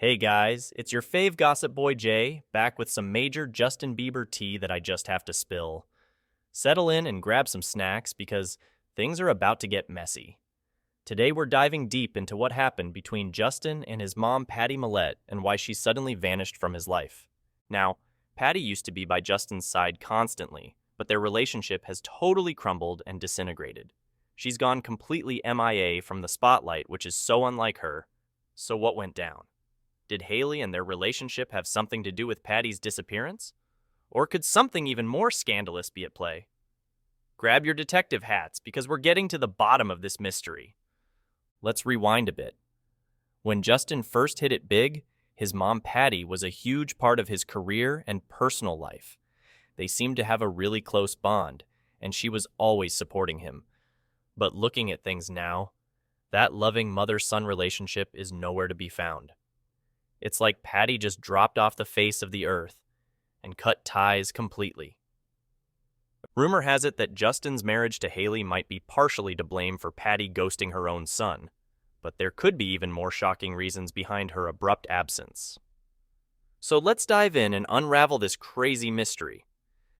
Hey guys, it's your fave gossip boy Jay, back with some major Justin Bieber tea that I just have to spill. Settle in and grab some snacks because things are about to get messy. Today we're diving deep into what happened between Justin and his mom Patty Millette and why she suddenly vanished from his life. Now, Patty used to be by Justin's side constantly, but their relationship has totally crumbled and disintegrated. She's gone completely MIA from the spotlight, which is so unlike her. So what went down? Did Haley and their relationship have something to do with Patty's disappearance? Or could something even more scandalous be at play? Grab your detective hats because we're getting to the bottom of this mystery. Let's rewind a bit. When Justin first hit it big, his mom Patty was a huge part of his career and personal life. They seemed to have a really close bond, and she was always supporting him. But looking at things now, that loving mother-son relationship is nowhere to be found. It's like Patty just dropped off the face of the earth and cut ties completely. Rumor has it that Justin's marriage to Haley might be partially to blame for Patty ghosting her own son, but there could be even more shocking reasons behind her abrupt absence. So let's dive in and unravel this crazy mystery.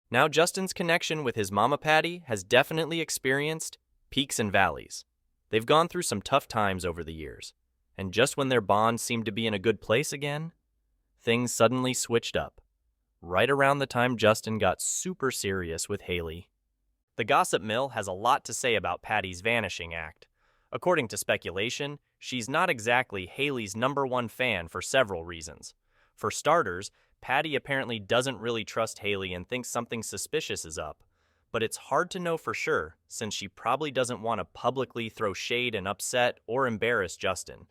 Now Justin's connection with his mama Patty has definitely experienced peaks and valleys. They've gone through some tough times over the years. And just when their bond seemed to be in a good place again, things suddenly switched up, right around the time Justin got super serious with Haley. The gossip mill has a lot to say about Patty's vanishing act. According to speculation, she's not exactly Haley's #1 fan for several reasons. For starters, Patty apparently doesn't really trust Haley and thinks something suspicious is up. But it's hard to know for sure, since she probably doesn't want to publicly throw shade and upset or embarrass Justin.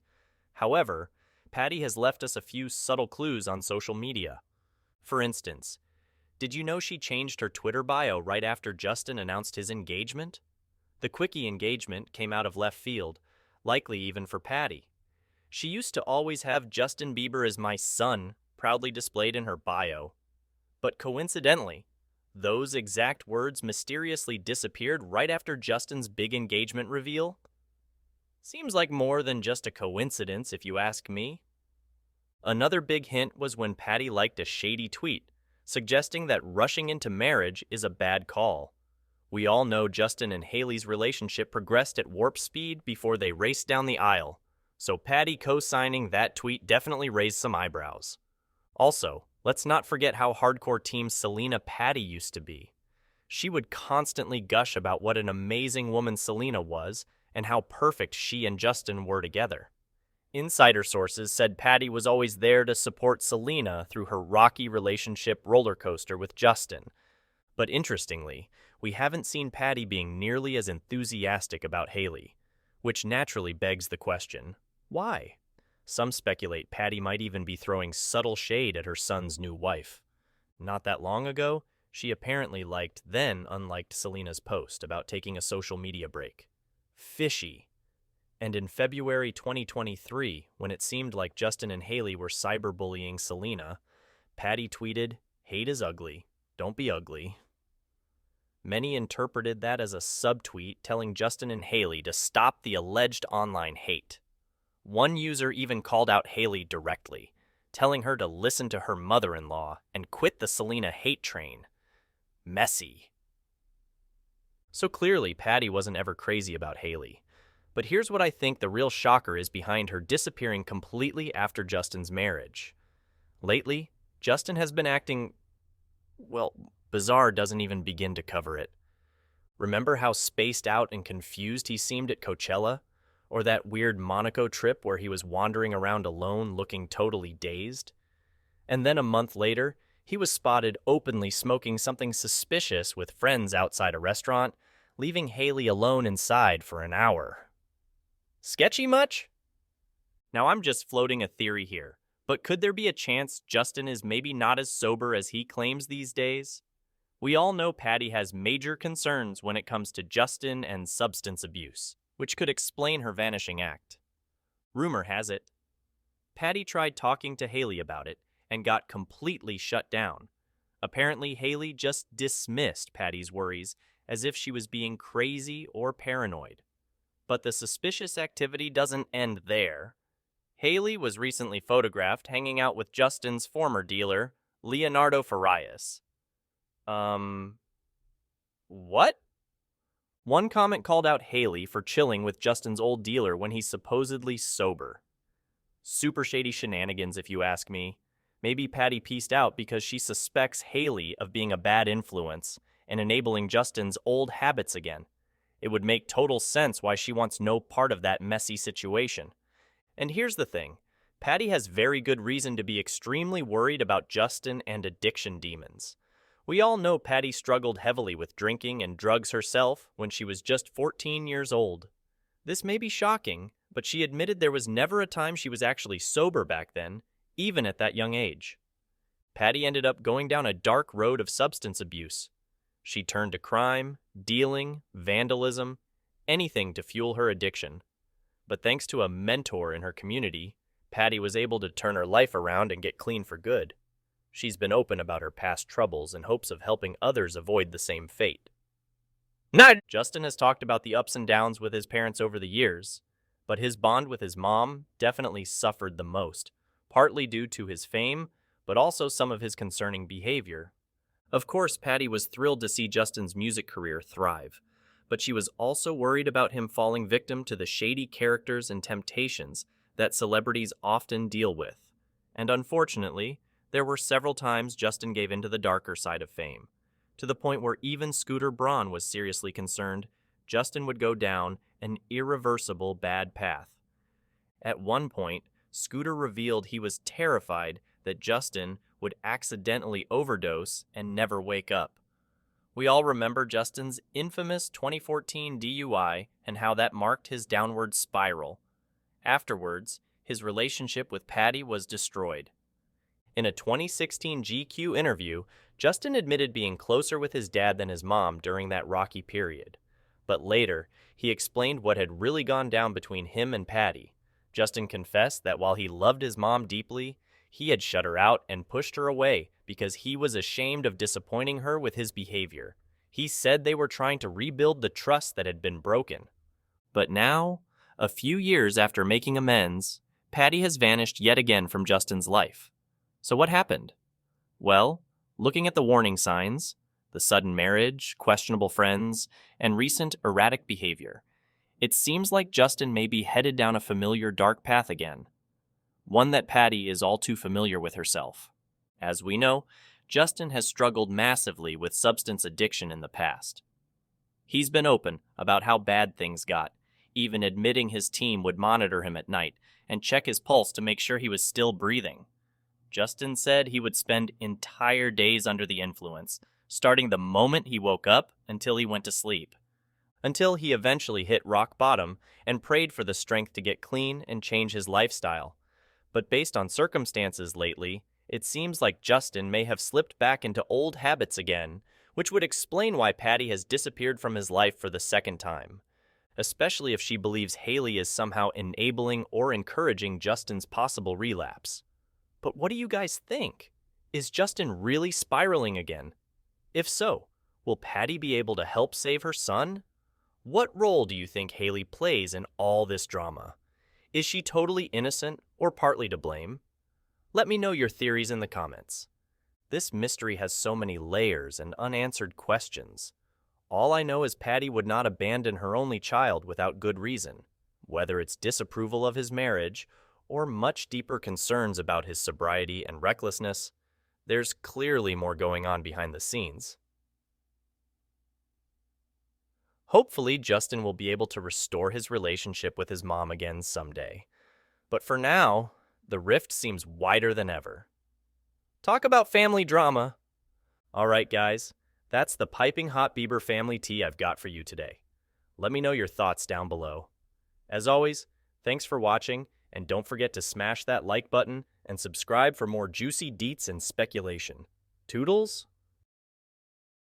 However, Patty has left us a few subtle clues on social media. For instance, did you know she changed her Twitter bio right after Justin announced his engagement? The quickie engagement came out of left field, likely even for Patty. She used to always have "Justin Bieber is my son" proudly displayed in her bio. But coincidentally, those exact words mysteriously disappeared right after Justin's big engagement reveal. Seems like more than just a coincidence, if you ask me. Another big hint was when Patty liked a shady tweet, suggesting that rushing into marriage is a bad call. We all know Justin and Haley's relationship progressed at warp speed before they raced down the aisle, so Patty co-signing that tweet definitely raised some eyebrows. Also, let's not forget how hardcore team Selena Patty used to be. She would constantly gush about what an amazing woman Selena was, and how perfect she and Justin were together. Insider sources said Patty was always there to support Selena through her rocky relationship roller coaster with Justin. But interestingly, we haven't seen Patty being nearly as enthusiastic about Haley, which naturally begs the question, why? Some speculate Patty might even be throwing subtle shade at her son's new wife. Not that long ago, she apparently unliked Selena's post about taking a social media break. Fishy. And in February 2023, when it seemed like Justin and Haley were cyberbullying Selena, Patty tweeted, "Hate is ugly. Don't be ugly." Many interpreted that as a subtweet telling Justin and Haley to stop the alleged online hate. One user even called out Haley directly, telling her to listen to her mother-in-law and quit the Selena hate train. Messy. So clearly, Patty wasn't ever crazy about Haley. But here's what I think the real shocker is behind her disappearing completely after Justin's marriage. Lately, Justin has been acting, bizarre doesn't even begin to cover it. Remember how spaced out and confused he seemed at Coachella? Or that weird Monaco trip where he was wandering around alone looking totally dazed? And then a month later, he was spotted openly smoking something suspicious with friends outside a restaurant, leaving Haley alone inside for an hour. Sketchy much? Now I'm just floating a theory here, but could there be a chance Justin is maybe not as sober as he claims these days? We all know Patty has major concerns when it comes to Justin and substance abuse, which could explain her vanishing act. Rumor has it, Patty tried talking to Haley about it and got completely shut down. Apparently, Haley just dismissed Patty's worries as if she was being crazy or paranoid. But the suspicious activity doesn't end there. Haley was recently photographed hanging out with Justin's former dealer, Leonardo Farias. What? One comment called out Haley for chilling with Justin's old dealer when he's supposedly sober. Super shady shenanigans, if you ask me. Maybe Patty pieced out because she suspects Haley of being a bad influence and enabling Justin's old habits again. It would make total sense why she wants no part of that messy situation. And here's the thing. Patty has very good reason to be extremely worried about Justin and addiction demons. We all know Patty struggled heavily with drinking and drugs herself when she was just 14 years old. This may be shocking, but she admitted there was never a time she was actually sober back then, even at that young age. Patty ended up going down a dark road of substance abuse. She turned to crime, dealing, vandalism, anything to fuel her addiction. But thanks to a mentor in her community, Patty was able to turn her life around and get clean for good. She's been open about her past troubles in hopes of helping others avoid the same fate. Justin has talked about the ups and downs with his parents over the years, but his bond with his mom definitely suffered the most, partly due to his fame, but also some of his concerning behavior. Of course, Patty was thrilled to see Justin's music career thrive, but she was also worried about him falling victim to the shady characters and temptations that celebrities often deal with. And unfortunately, there were several times Justin gave into the darker side of fame, to the point where even Scooter Braun was seriously concerned Justin would go down an irreversible bad path. At one point, Scooter revealed he was terrified that Justin would accidentally overdose and never wake up. We all remember Justin's infamous 2014 DUI and how that marked his downward spiral. Afterwards, his relationship with Patty was destroyed. In a 2016 GQ interview, Justin admitted being closer with his dad than his mom during that rocky period. But later, he explained what had really gone down between him and Patty. Justin confessed that while he loved his mom deeply, he had shut her out and pushed her away because he was ashamed of disappointing her with his behavior. He said they were trying to rebuild the trust that had been broken. But now, a few years after making amends, Patty has vanished yet again from Justin's life. So what happened? Well, looking at the warning signs, the sudden marriage, questionable friends, and recent erratic behavior, it seems like Justin may be headed down a familiar dark path again. One that Patty is all too familiar with herself. As we know, Justin has struggled massively with substance addiction in the past. He's been open about how bad things got, even admitting his team would monitor him at night and check his pulse to make sure he was still breathing. Justin said he would spend entire days under the influence, starting the moment he woke up until he went to sleep, until he eventually hit rock bottom and prayed for the strength to get clean and change his lifestyle. But based on circumstances lately, it seems like Justin may have slipped back into old habits again, which would explain why Patty has disappeared from his life for the second time, especially if she believes Haley is somehow enabling or encouraging Justin's possible relapse. But what do you guys think? Is Justin really spiraling again? If so, will Patty be able to help save her son? What role do you think Haley plays in all this drama? Is she totally innocent or partly to blame? Let me know your theories in the comments. This mystery has so many layers and unanswered questions. All I know is Patty would not abandon her only child without good reason, whether it's disapproval of his marriage or much deeper concerns about his sobriety and recklessness. There's clearly more going on behind the scenes. Hopefully, Justin will be able to restore his relationship with his mom again someday. But for now, the rift seems wider than ever. Talk about family drama. Alright guys, that's the piping hot Bieber family tea I've got for you today. Let me know your thoughts down below. As always, thanks for watching, and don't forget to smash that like button and subscribe for more juicy deets and speculation. Toodles?